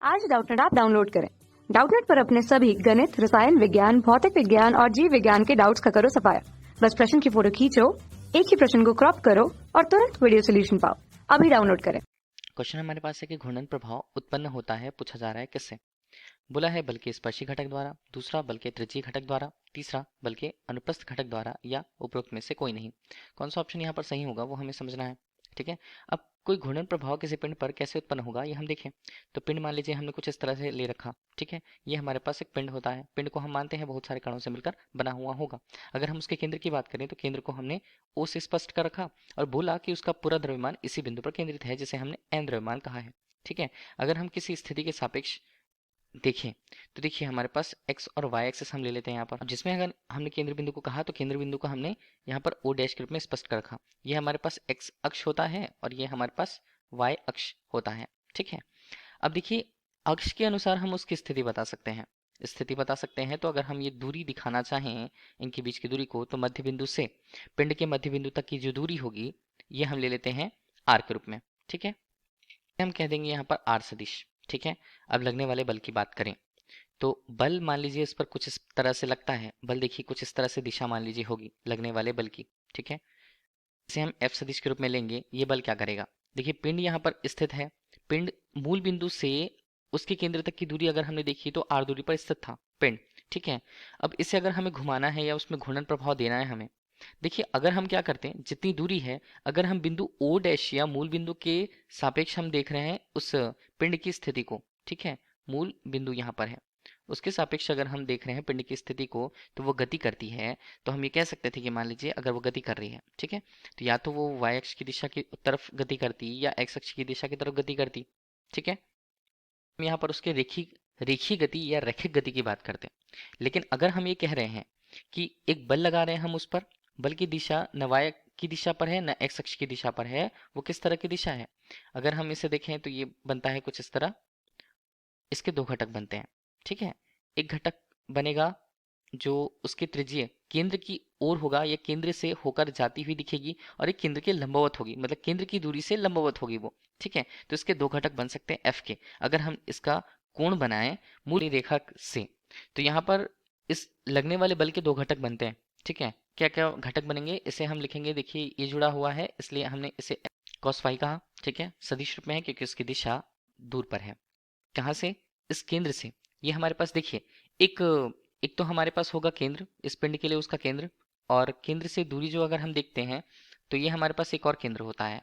आज Doubtnut app download करें। Doubtnut पर अपने सभी गणित, रसायन विज्ञान, भौतिक विज्ञान और जीव विज्ञान के डाउट्स का करो सफाया। बस प्रश्न की फोटो खींचो, एक ही प्रश्न को क्रॉप करो और तुरंत वीडियो सोल्यूशन पाओ। अभी डाउनलोड करें। क्वेश्चन हमारे पास है कि घूर्णन प्रभाव उत्पन्न होता है, पूछा जा रहा है किससे। बोला है बल के स्पर्शी घटक द्वारा, दूसरा बल के त्रिज्यीय घटक द्वारा, तीसरा बल के अनुप्रस्थ घटक द्वारा या उपरोक्त में से कोई नहीं। कौन सा ऑप्शन यहाँ पर सही होगा वो हमें समझना है। ठीक है, अब कोई घूर्णन प्रभाव किसी पिंड पर कैसे उत्पन्न होगा ये हम देखें। तो पिंड मान लीजिए हमने कुछ इस तरह से ले रखा। ठीक है, ये हमारे पास एक पिंड होता है। पिंड को हम मानते हैं बहुत सारे कणों से मिलकर बना हुआ होगा। अगर हम उसके केंद्र की बात करें तो केंद्र को हमने ओ से स्पष्ट कर रखा और बोला कि उसका पूरा द्रव्यमान इसी बिंदु पर केंद्रित है, जिसे हमने एन द्रव्यमान कहा है। ठीक है, अगर हम किसी स्थिति के सापेक्ष देखें तो देखिए हमारे पास x और y एक्सिस हम ले लेते हैं यहाँ पर, जिसमें अगर हमने केंद्र बिंदु को कहा तो केंद्र बिंदु को हमने यहाँ पर o डैश के रूप में स्पष्ट कर रखा। ये हमारे पास x अक्ष होता है और ये हमारे पास y अक्ष होता है। ठीक है, अब देखिए अक्ष के अनुसार हम उसकी स्थिति बता सकते हैं। स्थिति बता सकते हैं तो अगर हम ये दूरी दिखाना चाहें इनके बीच की दूरी को, तो मध्य बिंदु से पिंड के मध्य बिंदु तक की जो दूरी होगी ये हम ले लेते हैं r के रूप में। ठीक है, हम कह देंगे यहाँ पर r सदिश। ठीक है, अब लगने वाले बल की बात करें तो बल मान लीजिए इस पर कुछ इस तरह से लगता है। बल देखिए कुछ इस तरह से दिशा मान लीजिए होगी लगने वाले बल की। ठीक है, इसे हम F सदिश के रूप में लेंगे। ये बल क्या करेगा, देखिए पिंड यहाँ पर स्थित है। पिंड मूल बिंदु से उसके केंद्र तक की दूरी अगर हमने देखी तो r दूरी पर स्थित था पिंड। ठीक है, अब इसे अगर हमें घुमाना है या उसमें घूर्णन प्रभाव देना है हमें, देखिए अगर हम क्या करते हैं, जितनी दूरी है अगर हम बिंदु ओ डैश या मूल बिंदु के सापेक्ष हम देख रहे हैं उस पिंड की स्थिति को। ठीक है, मूल बिंदु यहाँ पर है, उसके सापेक्ष अगर हम देख रहे हैं पिंड की स्थिति को तो वो गति करती है। तो हम ये कह सकते थे कि मान लीजिए अगर वो गति कर रही है, ठीक है, तो या तो वो y अक्ष की दिशा की तरफ गति करती या x अक्ष की दिशा की तरफ गति करती। ठीक है, हम यहाँ पर उसके रेखीय गति या रैखिक गति की बात करते हैं। लेकिन अगर हम ये कह रहे हैं कि एक बल लगा रहे हैं हम उस पर, बल की दिशा न y की दिशा पर है न x अक्ष की दिशा पर है, वो किस तरह की दिशा है, अगर हम इसे देखें तो ये बनता है कुछ इस तरह। इसके दो घटक बनते हैं। ठीक है, एक घटक बनेगा जो उसके त्रिज्यीय केंद्र की ओर होगा या केंद्र से होकर जाती हुई दिखेगी, और एक केंद्र के लंबवत होगी, मतलब केंद्र की दूरी से लंबवत होगी वो। ठीक है, तो इसके दो घटक बन सकते हैं एफ के। अगर हम इसका कोण बनाएं मूल रेखा से तो यहाँ पर इस लगने वाले बल के दो घटक बनते हैं। ठीक है, क्या क्या घटक बनेंगे इसे हम लिखेंगे। देखिए ये जुड़ा हुआ है इसलिए हमने इसे कॉस फाई कहा। ठीक है, सदिश रूप में है क्योंकि उसकी दिशा दूर पर है। कहाँ से, इस केंद्र से। ये हमारे पास देखिए एक एक तो हमारे पास होगा केंद्र, इस पिंड के लिए उसका केंद्र, और केंद्र से दूरी जो अगर हम देखते हैं तो ये हमारे पास एक और केंद्र होता है।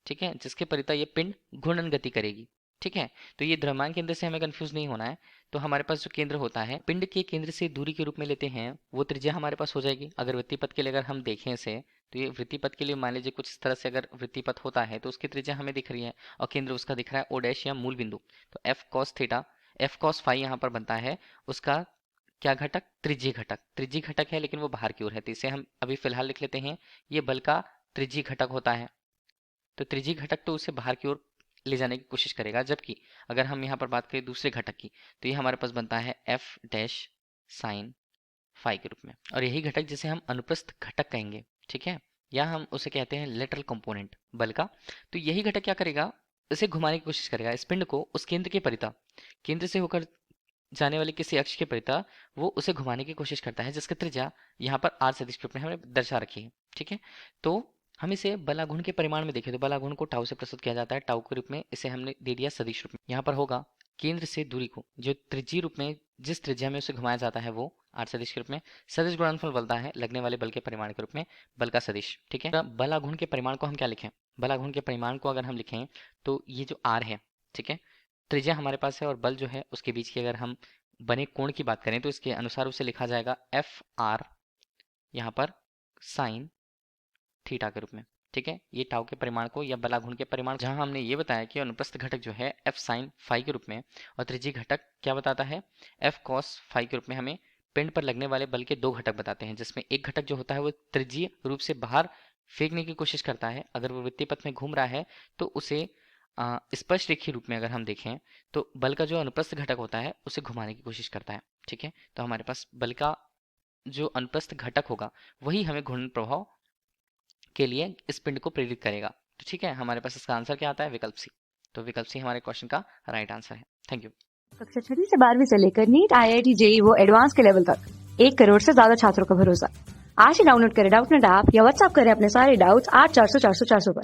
ठीक है, जिसके परितः ये पिंड घूर्णन गति करेगी। ठीक है, तो ये द्रव्यमान केंद्र से हमें कंफ्यूज नहीं होना है। तो हमारे पास जो केंद्र होता है पिंड के केंद्र से दूरी के रूप में लेते हैं, वो त्रिज्या हमारे पास हो जाएगी। अगर वृत्तीय पथ के लिए अगर हम देखें इसे तो ये वृत्तीय पथ के लिए मान लीजिए कुछ इस तरह से अगर वृत्तीय पथ होता है तो उसकी त्रिज्या हमें दिख रही है और केंद्र उसका दिख रहा है ओ डैश या मूल बिंदु। तो F cos theta, F cos phi यहाँ पर बनता है उसका क्या घटक, त्रिज्यीय घटक। त्रिज्यीय घटक है लेकिन वो बाहर की ओर है, तो इसे हम अभी फिलहाल लिख लेते हैं ये बल का त्रिज्यीय घटक होता है। तो त्रिज्यीय घटक तो उसे बाहर की ओर ले जाने की कोशिश करेगा, जबकि अगर हम यहाँ पर बात करें दूसरे घटक की तो ये हमारे पास बनता है एफ डैश साइन फाई के रूप में, और यही घटक जिसे हम अनुप्रस्थ घटक कहेंगे। ठीक है, या हम उसे कहते हैं लेटरल कंपोनेंट बल का। तो यही घटक क्या करेगा, इसे घुमाने की कोशिश करेगा, इस पिंड को उस केंद्र के परितः, केंद्र से होकर जाने वाले किसी अक्ष के परितः वो उसे घुमाने की कोशिश करता है, जिसका त्रिज्या यहाँ पर आर सदिश के रूप में हमने दर्शा रखी है। ठीक है, तो हम इसे बलाघूर्ण के परिमाण में देखें तो बलाघूर्ण को टाउ से प्रस्तुत किया जाता है, टाउ के रूप में इसे हमने दे दिया सदिश रूप में। यहाँ पर होगा केंद्र से दूरी को जो त्रिज्यीय रूप में जिस त्रिज्या में उसे घुमाया जाता है वो आर सदिश के रूप में सदिश गुणनफल बनता है लगने वाले बल के परिमाण के रूप में बल का सदिश। ठीक है, बलाघूर्ण के परिमाण को हम क्या लिखें, बलाघूर्ण के परिमाण को अगर हम लिखें तो ये जो आर है, ठीक है, त्रिज्या हमारे पास है और बल जो है उसके बीच की अगर हम बने कोण की बात करें तो इसके अनुसार उसे लिखा जाएगा एफ आर यहाँ पर साइन थीटा के रूप में। ठीक है, ये टाउ के परिमाण को या बलाघूर्ण के परिमाण, जहां हमने ये बताया कि अनुप्रस्थ घटक जो है एफ साइन फाई के रूप में और त्रिज्यीय घटक क्या बताता है एफ कॉस फाई के रूप में, हमें पिंड पर लगने वाले बल के दो घटक बताते हैं, जिसमें एक घटक जो होता है वो त्रिज्यीय रूप से बाहर फेंकने की कोशिश करता है। अगर वो वृत्तीय पथ में घूम रहा है तो उसे स्पर्श रेखीय रूप में अगर हम देखें तो बल का जो अनुप्रस्थ घटक होता है उसे घुमाने की कोशिश करता है। ठीक है, तो हमारे पास बल का जो अनुप्रस्थ घटक होगा वही हमें घूर्णन प्रभाव के लिए इस पिंड को प्रेरित करेगा। तो ठीक है, हमारे पास इसका आंसर क्या आता है, विकल्प सी। तो विकल्प सी हमारे क्वेश्चन का राइट आंसर है। Thank you. कक्षा 6वीं से 12वीं से लेकर नीट, IIT, JEE वो एडवांस के लेवल तक 1 करोड़ से ज्यादा छात्रों का भरोसा। आज ही डाउनलोड करें डाउटनेट ऐप या व्हाट्सएप करें अपने सारे डाउट्स 8400 400 400 पर।